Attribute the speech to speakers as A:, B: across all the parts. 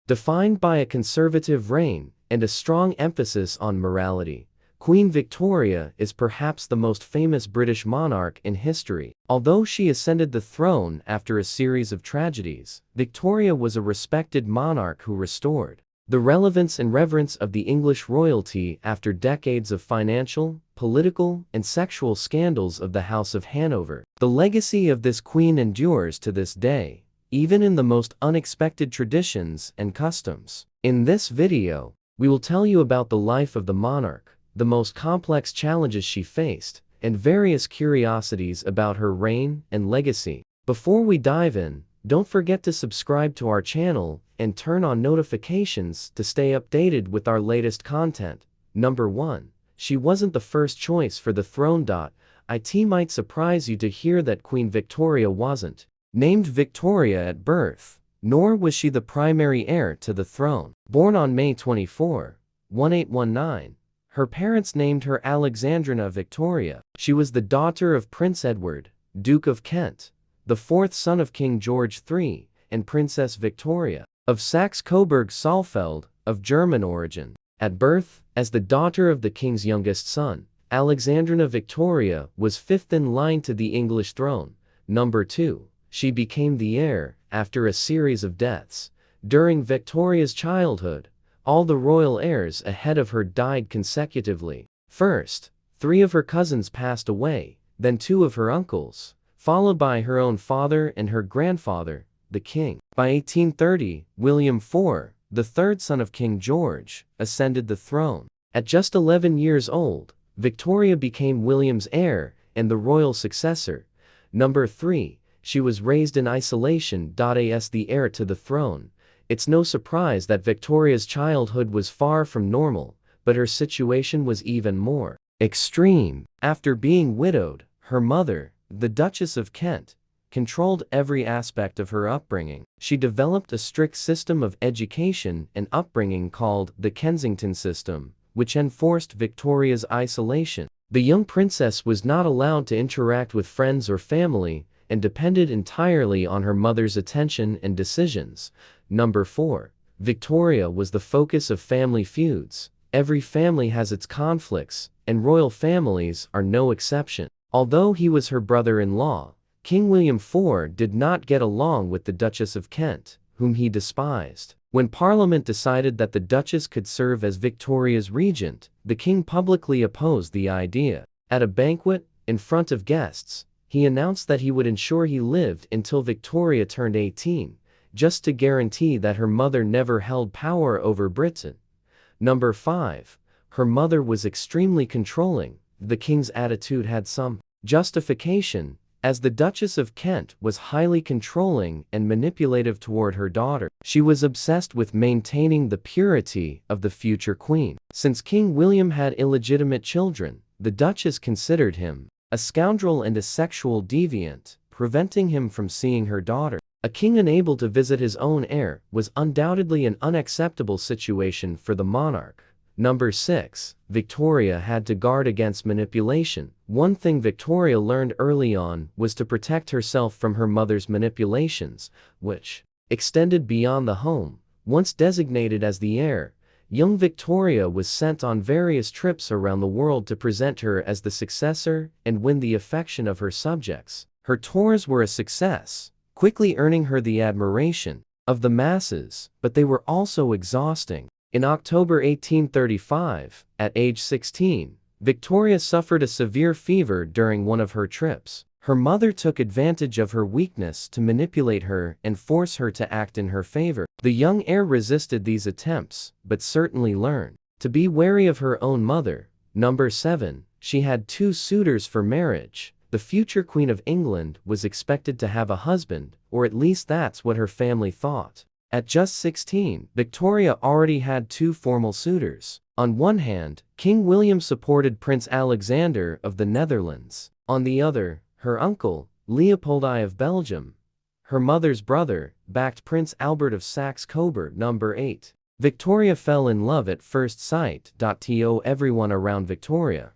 A: Defined by a conservative reign and a strong emphasis on morality, Queen Victoria is perhaps the most famous British monarch in history. Although she ascended the throne after a series of tragedies, Victoria was a respected monarch who restored the relevance and reverence of the English royalty after decades of financial, political, and sexual scandals of the House of Hanover. The legacy of this queen endures to this day, even in the most unexpected traditions and customs. In this video, we will tell you about the life of the monarch, the most complex challenges she faced, and various curiosities about her reign and legacy. Before we dive in, don't forget to subscribe to our channel and turn on notifications to stay updated with our latest content. Number 1. She wasn't the first choice for the throne. It might surprise you to hear that Queen Victoria wasn't named Victoria at birth, nor was she the primary heir to the throne. Born on May 24, 1819, her parents named her Alexandrina Victoria. She was the daughter of Prince Edward, Duke of Kent, the fourth son of King George III, and Princess Victoria of Saxe-Coburg-Saalfeld, of German origin. At birth, as the daughter of the king's youngest son, Alexandrina Victoria was fifth in line to the English throne. Number 2. She became the heir after a series of deaths. During Victoria's childhood, all the royal heirs ahead of her died consecutively. First, 3 of her cousins passed away, then 2 of her uncles, followed by her own father and her grandfather, the king. By 1830, William IV, the third son of King George, ascended the throne. At just 11 years old, Victoria became William's heir and the royal successor. Number 3. She was raised in isolation. As the heir to the throne, it's no surprise that Victoria's childhood was far from normal, but her situation was even more extreme. After being widowed, her mother, the Duchess of Kent, controlled every aspect of her upbringing. She developed a strict system of education and upbringing called the Kensington system, which enforced Victoria's isolation. The young princess was not allowed to interact with friends or family, and depended entirely on her mother's attention and decisions. Number 4. Victoria was the focus of family feuds. Every family has its conflicts, and royal families are no exception. Although he was her brother-in-law, King William IV did not get along with the Duchess of Kent, whom he despised. When Parliament decided that the Duchess could serve as Victoria's regent, the king publicly opposed the idea. At a banquet, in front of guests, he announced that he would ensure he lived until Victoria turned 18, just to guarantee that her mother never held power over Britain. Number 5. Her mother was extremely controlling. The king's attitude had some justification, as the Duchess of Kent was highly controlling and manipulative toward her daughter. She was obsessed with maintaining the purity of the future queen. Since King William had illegitimate children, the Duchess considered him a scoundrel and a sexual deviant, preventing him from seeing her daughter. A king unable to visit his own heir was undoubtedly an unacceptable situation for the monarch. Number 6. Victoria had to guard against manipulation. One thing Victoria learned early on was to protect herself from her mother's manipulations, which extended beyond the home. Once designated as the heir, young Victoria was sent on various trips around the world to present her as the successor and win the affection of her subjects. Her tours were a success, quickly earning her the admiration of the masses, but they were also exhausting. In October 1835, at age 16, Victoria suffered a severe fever during one of her trips. Her mother took advantage of her weakness to manipulate her and force her to act in her favor. The young heir resisted these attempts, but certainly learned to be wary of her own mother. Number 7. She had 2 suitors for marriage. The future Queen of England was expected to have a husband, or at least that's what her family thought. At just 16, Victoria already had 2 formal suitors. On one hand, King William supported Prince Alexander of the Netherlands. On the other, her uncle, Leopold I of Belgium, her mother's brother, backed Prince Albert of Saxe-Coburg. Number 8. Victoria fell in love at first sight. To everyone around Victoria,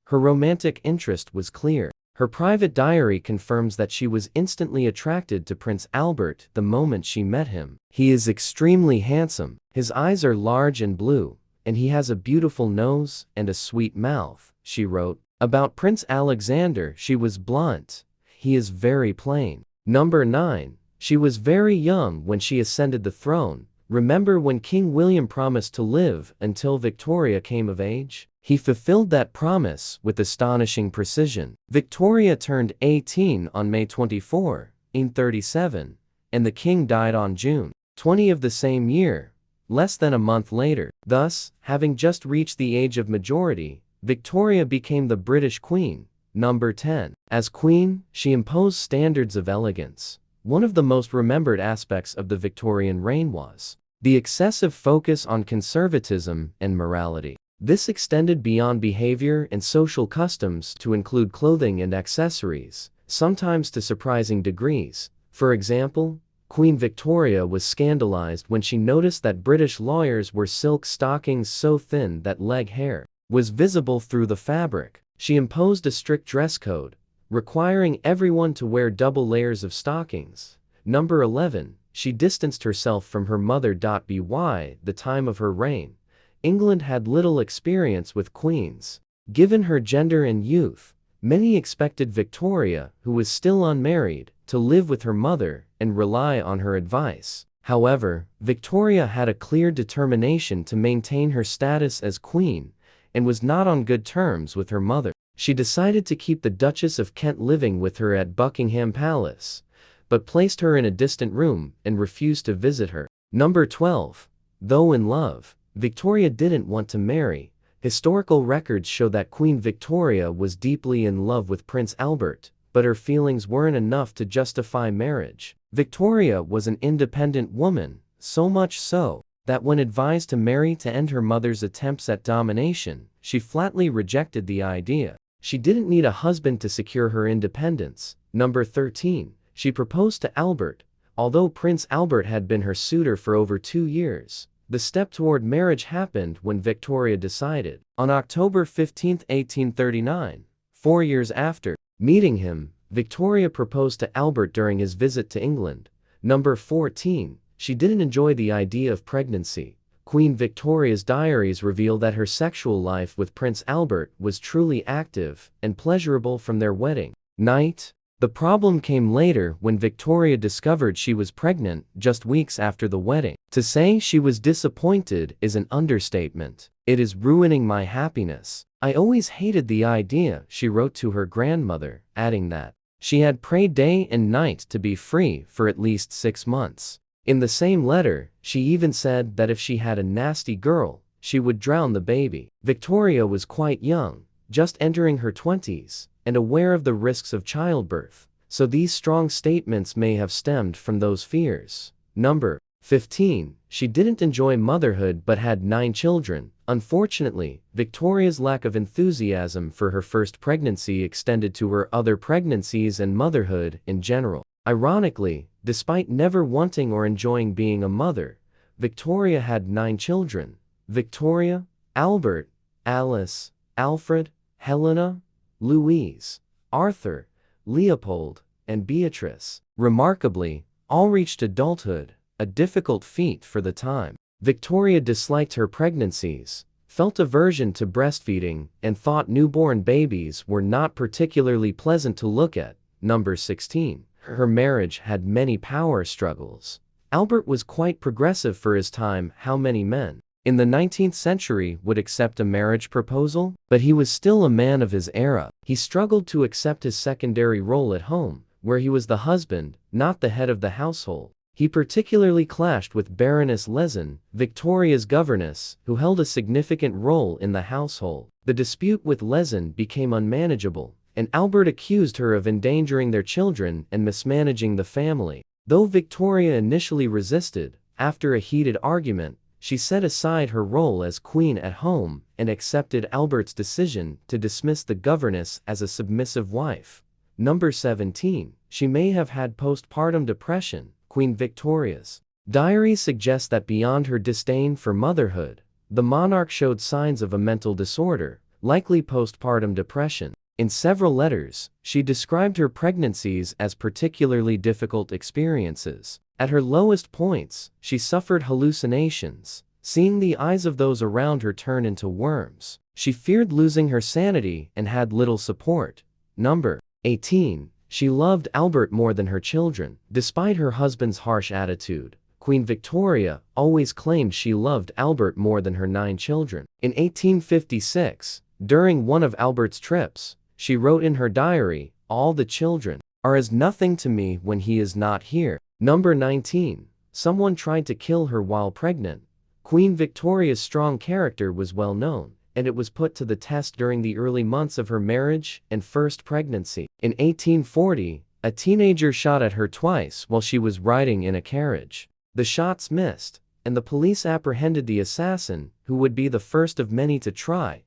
A: her romantic interest was clear. Her private diary confirms that she was instantly attracted to Prince Albert the moment she met him. "He is extremely handsome, his eyes are large and blue, and he has a beautiful nose and a sweet mouth," she wrote. About Prince Alexander, she was blunt. "He is very plain." Number 9. She was very young when she ascended the throne. Remember when King William promised to live until Victoria came of age? He fulfilled that promise with astonishing precision. Victoria turned 18 on May 24, 1837, and the king died on June 20 of the same year, less than a month later. Thus, having just reached the age of majority, Victoria became the British Queen. Number 10. As Queen, she imposed standards of elegance. One of the most remembered aspects of the Victorian reign was the excessive focus on conservatism and morality. This extended beyond behavior and social customs to include clothing and accessories, sometimes to surprising degrees. For example, Queen Victoria was scandalized when she noticed that British lawyers wore silk stockings so thin that leg hair was visible through the fabric. She imposed a strict dress code, requiring everyone to wear double layers of stockings. Number 11. She distanced herself from her mother. By the time of her reign, England had little experience with queens. Given her gender and youth, many expected Victoria, who was still unmarried, to live with her mother and rely on her advice. However, Victoria had a clear determination to maintain her status as queen and was not on good terms with her mother. She decided to keep the Duchess of Kent living with her at Buckingham Palace, but placed her in a distant room and refused to visit her. Number 12. Though in love, Victoria didn't want to marry. Historical records show that Queen Victoria was deeply in love with Prince Albert, but her feelings weren't enough to justify marriage. Victoria was an independent woman, so much so that when advised to marry to end her mother's attempts at domination, she flatly rejected the idea. She didn't need a husband to secure her independence. Number 13. She proposed to Albert. Although Prince Albert had been her suitor for over 2 years, the step toward marriage happened when Victoria decided. On October 15, 1839, 4 years after meeting him, Victoria proposed to Albert during his visit to England. Number 14. She didn't enjoy the idea of pregnancy. Queen Victoria's diaries reveal that her sexual life with Prince Albert was truly active and pleasurable from their wedding night. The problem came later when Victoria discovered she was pregnant just weeks after the wedding. To say she was disappointed is an understatement. "It is ruining my happiness. I always hated the idea," she wrote to her grandmother, adding that she had prayed day and night to be free for at least 6 months. In the same letter, she even said that if she had a nasty girl, she would drown the baby. Victoria was quite young, just entering her 20s, and aware of the risks of childbirth, so these strong statements may have stemmed from those fears. Number 15. She didn't enjoy motherhood but had 9 children. Unfortunately, Victoria's lack of enthusiasm for her first pregnancy extended to her other pregnancies and motherhood in general. Ironically, despite never wanting or enjoying being a mother, Victoria had 9 children: Victoria, Albert, Alice, Alfred, Helena, Louise, Arthur, Leopold, and Beatrice. Remarkably, all reached adulthood, a difficult feat for the time. Victoria disliked her pregnancies, felt aversion to breastfeeding, and thought newborn babies were not particularly pleasant to look at. Number 16. Her marriage had many power struggles. Albert was quite progressive for his time. How many men in the 19th century would accept a marriage proposal? But he was still a man of his era. He struggled to accept his secondary role at home, where he was the husband, not the head of the household. He particularly clashed with Baroness Lezen, Victoria's governess, who held a significant role in the household. The dispute with Lezen became unmanageable, and Albert accused her of endangering their children and mismanaging the family. Though Victoria initially resisted, after a heated argument, she set aside her role as queen at home and accepted Albert's decision to dismiss the governess as a submissive wife. Number 17. She may have had postpartum depression. Queen Victoria's diary suggests that beyond her disdain for motherhood, the monarch showed signs of a mental disorder, likely postpartum depression. In several letters, she described her pregnancies as particularly difficult experiences. At her lowest points, she suffered hallucinations, seeing the eyes of those around her turn into worms. She feared losing her sanity and had little support. Number 18. She loved Albert more than her children. Despite her husband's harsh attitude, Queen Victoria always claimed she loved Albert more than her 9 children. In 1856, during one of Albert's trips, she wrote in her diary, "All the children are as nothing to me when he is not here." Number 19. Someone tried to kill her while pregnant. Queen Victoria's strong character was well known, and it was put to the test during the early months of her marriage and first pregnancy. In 1840, a teenager shot at her twice while she was riding in a carriage. The shots missed, and the police apprehended the assassin, who would be the first of many to try.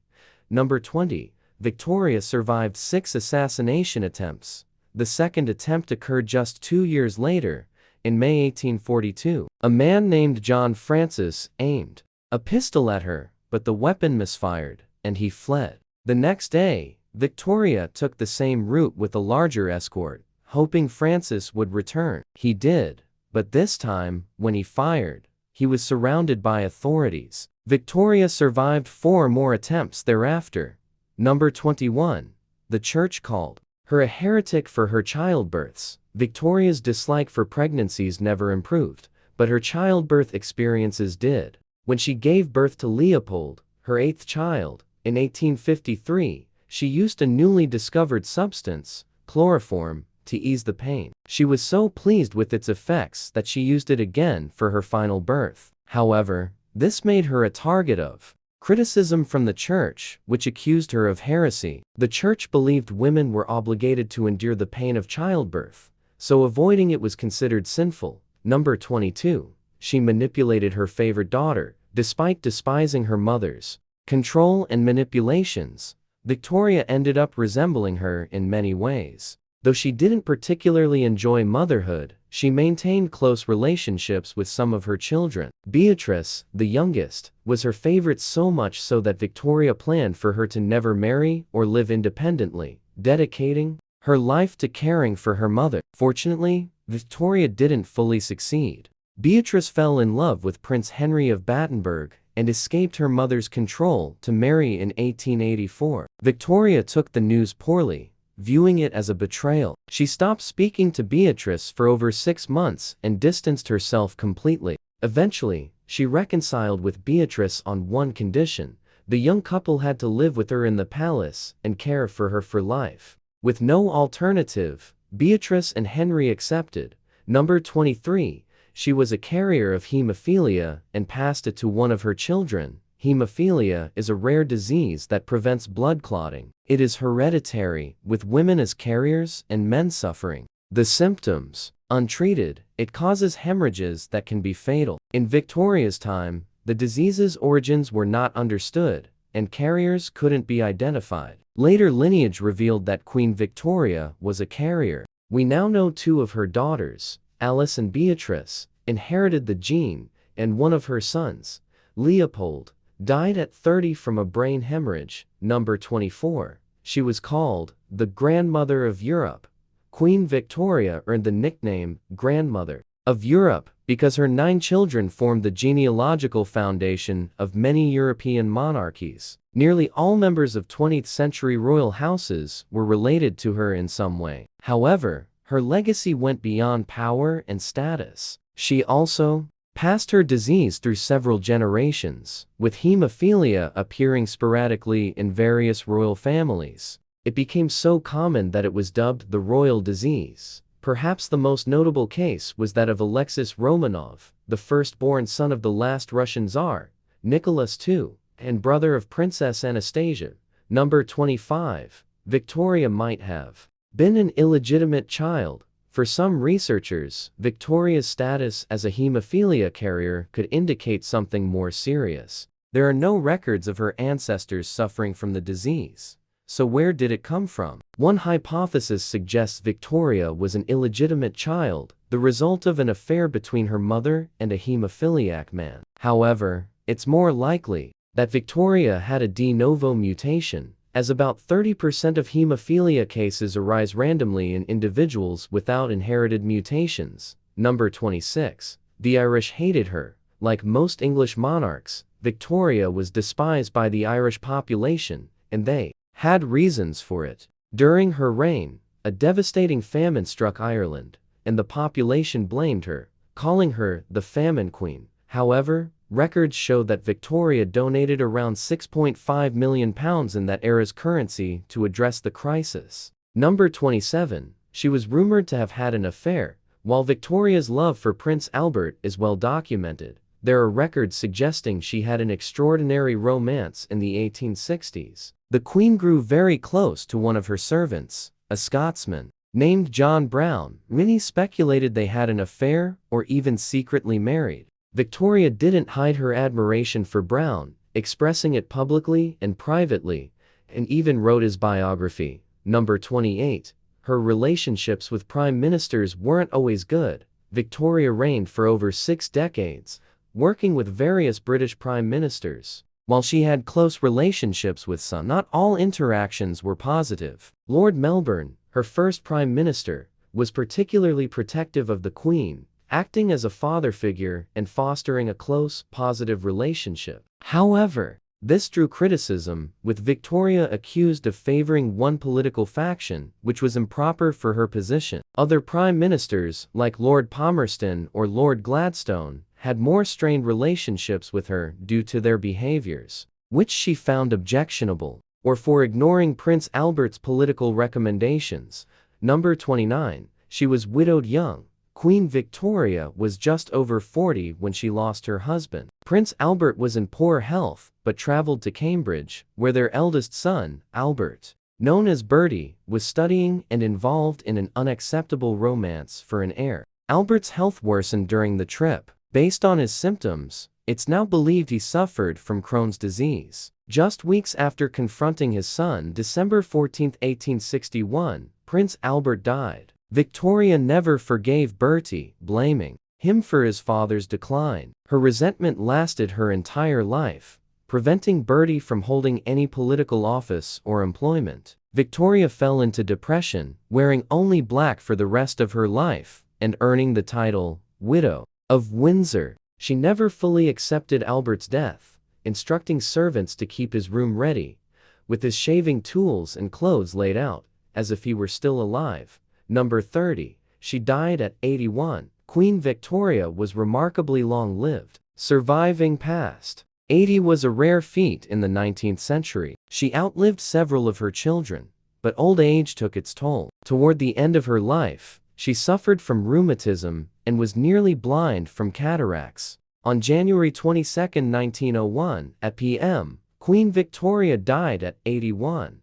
A: Number 20. Victoria survived 6 assassination attempts. The second attempt occurred just 2 years later, in May 1842. A man named John Francis aimed a pistol at her, but the weapon misfired, and he fled. The next day, Victoria took the same route with a larger escort, hoping Francis would return. He did, but this time, when he fired, he was surrounded by authorities. Victoria survived 4 more attempts thereafter. Number 21. The church called her a heretic for her childbirths. Victoria's dislike for pregnancies never improved, but her childbirth experiences did. When she gave birth to Leopold, her 8th child, in 1853, she used a newly discovered substance, chloroform, to ease the pain. She was so pleased with its effects that she used it again for her final birth. However, this made her a target of criticism from the church, which accused her of heresy. The church believed women were obligated to endure the pain of childbirth, so avoiding it was considered sinful. Number 22. She manipulated her favorite daughter. Despite despising her mother's control and manipulations, Victoria ended up resembling her in many ways. Though she didn't particularly enjoy motherhood, she maintained close relationships with some of her children. Beatrice, the youngest, was her favorite, so much so that Victoria planned for her to never marry or live independently, dedicating her life to caring for her mother. Fortunately, Victoria didn't fully succeed. Beatrice fell in love with Prince Henry of Battenberg and escaped her mother's control to marry in 1884. Victoria took the news poorly, viewing it as a betrayal. She stopped speaking to Beatrice for over 6 months and distanced herself completely. Eventually, she reconciled with Beatrice on one condition: the young couple had to live with her in the palace and care for her for life. With no alternative, Beatrice and Henry accepted. Number 23. She was a carrier of hemophilia and passed it to one of her children. Hemophilia is a rare disease that prevents blood clotting. It is hereditary, with women as carriers and men suffering the symptoms. Untreated, it causes hemorrhages that can be fatal. In Victoria's time, the disease's origins were not understood, and carriers couldn't be identified. Later lineage revealed that Queen Victoria was a carrier. We now know 2 of her daughters, Alice and Beatrice, inherited the gene, and one of her sons, Leopold, died at 30 from a brain hemorrhage. Number 24. She was called the Grandmother of Europe. Queen Victoria earned the nickname Grandmother of Europe because her 9 children formed the genealogical foundation of many European monarchies. Nearly all members of 20th century royal houses were related to her in some way. However, her legacy went beyond power and status. She also passed her disease through several generations, with hemophilia appearing sporadically in various royal families. It became so common that it was dubbed the royal disease. Perhaps the most notable case was that of Alexis Romanov, the firstborn son of the last Russian Tsar, Nicholas II, and brother of Princess Anastasia. Number 25. Victoria might have been an illegitimate child. For some researchers, Victoria's status as a hemophilia carrier could indicate something more serious. There are no records of her ancestors suffering from the disease. So where did it come from? One hypothesis suggests Victoria was an illegitimate child, the result of an affair between her mother and a hemophiliac man. However, it's more likely that Victoria had a de novo mutation, as about 30% of hemophilia cases arise randomly in individuals without inherited mutations. Number 26. The Irish hated her. Like most English monarchs, Victoria was despised by the Irish population, and they had reasons for it. During her reign, a devastating famine struck Ireland, and the population blamed her, calling her the Famine Queen. However, records show that Victoria donated around £6.5 million in that era's currency to address the crisis. Number 27. She was rumored to have had an affair. While Victoria's love for Prince Albert is well documented, there are records suggesting she had an extraordinary romance in the 1860s. The Queen grew very close to one of her servants, a Scotsman named John Brown. Many speculated they had an affair or even secretly married. Victoria didn't hide her admiration for Brown, expressing it publicly and privately, and even wrote his biography. Number 28. Her relationships with prime ministers weren't always good. Victoria reigned for over 6 decades, working with various British prime ministers. While she had close relationships with some, not all interactions were positive. Lord Melbourne, her first prime minister, was particularly protective of the Queen, acting as a father figure and fostering a close, positive relationship. However, this drew criticism, with Victoria accused of favoring one political faction, which was improper for her position. Other prime ministers, like Lord Palmerston or Lord Gladstone, had more strained relationships with her due to their behaviors, which she found objectionable, or for ignoring Prince Albert's political recommendations. Number 29. She was widowed young. Queen Victoria was just over 40 when she lost her husband. Prince Albert was in poor health, but traveled to Cambridge, where their eldest son, Albert, known as Bertie, was studying and involved in an unacceptable romance for an heir. Albert's health worsened during the trip. Based on his symptoms, it's now believed he suffered from Crohn's disease. Just weeks after confronting his son, December 14, 1861, Prince Albert died. Victoria never forgave Bertie, blaming him for his father's decline. Her resentment lasted her entire life, preventing Bertie from holding any political office or employment. Victoria fell into depression, wearing only black for the rest of her life, and earning the title, Widow of Windsor. She never fully accepted Albert's death, instructing servants to keep his room ready, with his shaving tools and clothes laid out, as if he were still alive. Number 30. She died at 81. Queen Victoria was remarkably long-lived, surviving past 80 was a rare feat in the 19th century. She outlived several of her children, but old age took its toll. Toward the end of her life, she suffered from rheumatism and was nearly blind from cataracts. On January 22, 1901, at p.m., Queen Victoria died at 81,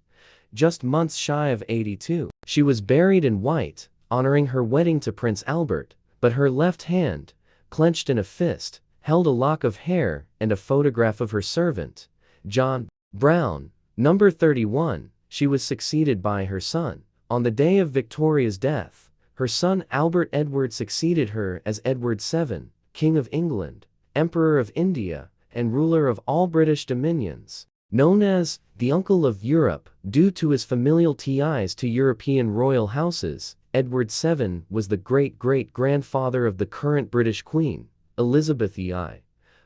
A: just months shy of 82. She was buried in white, honoring her wedding to Prince Albert, but her left hand, clenched in a fist, held a lock of hair and a photograph of her servant, John Brown. Number 31. She was succeeded by her son. On the day of Victoria's death, her son Albert Edward succeeded her as Edward VII, King of England, Emperor of India, and ruler of all British dominions. Known as the Uncle of Europe, due to his familial ties to European royal houses, Edward VII was the great-great-grandfather of the current British Queen, Elizabeth II.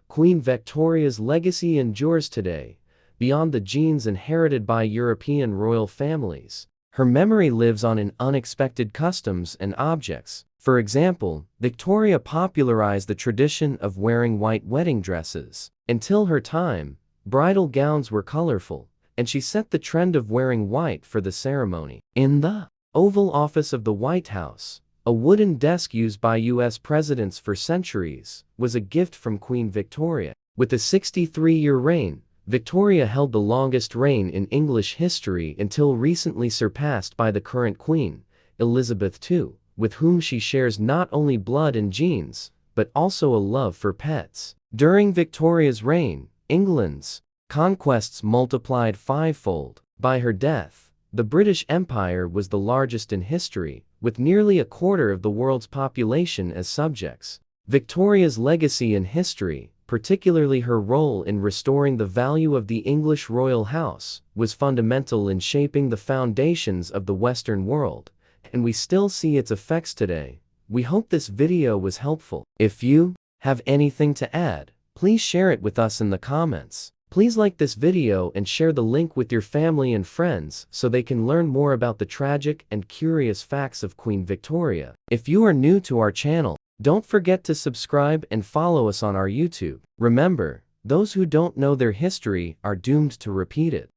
A: Queen Victoria's legacy endures today, beyond the genes inherited by European royal families. Her memory lives on in unexpected customs and objects. For example, Victoria popularized the tradition of wearing white wedding dresses. Until her time, bridal gowns were colorful, and she set the trend of wearing white for the ceremony. In the Oval Office of the White House, a wooden desk used by U.S. presidents for centuries was a gift from Queen Victoria. With a 63-year reign, Victoria held the longest reign in English history until recently surpassed by the current Queen, Elizabeth II, with whom she shares not only blood and genes, but also a love for pets. During Victoria's reign, England's conquests multiplied fivefold. By her death, the British Empire was the largest in history, with nearly a quarter of the world's population as subjects. Victoria's legacy in history particularly her role in restoring the value of the English royal house, was fundamental in shaping the foundations of the Western world, and we still see its effects today. We hope this video was helpful. If you have anything to add, please share it with us in the comments. Please like this video and share the link with your family and friends so they can learn more about the tragic and curious facts of Queen Victoria. If you are new to our channel, don't forget to subscribe and follow us on our YouTube. Remember, those who don't know their history are doomed to repeat it.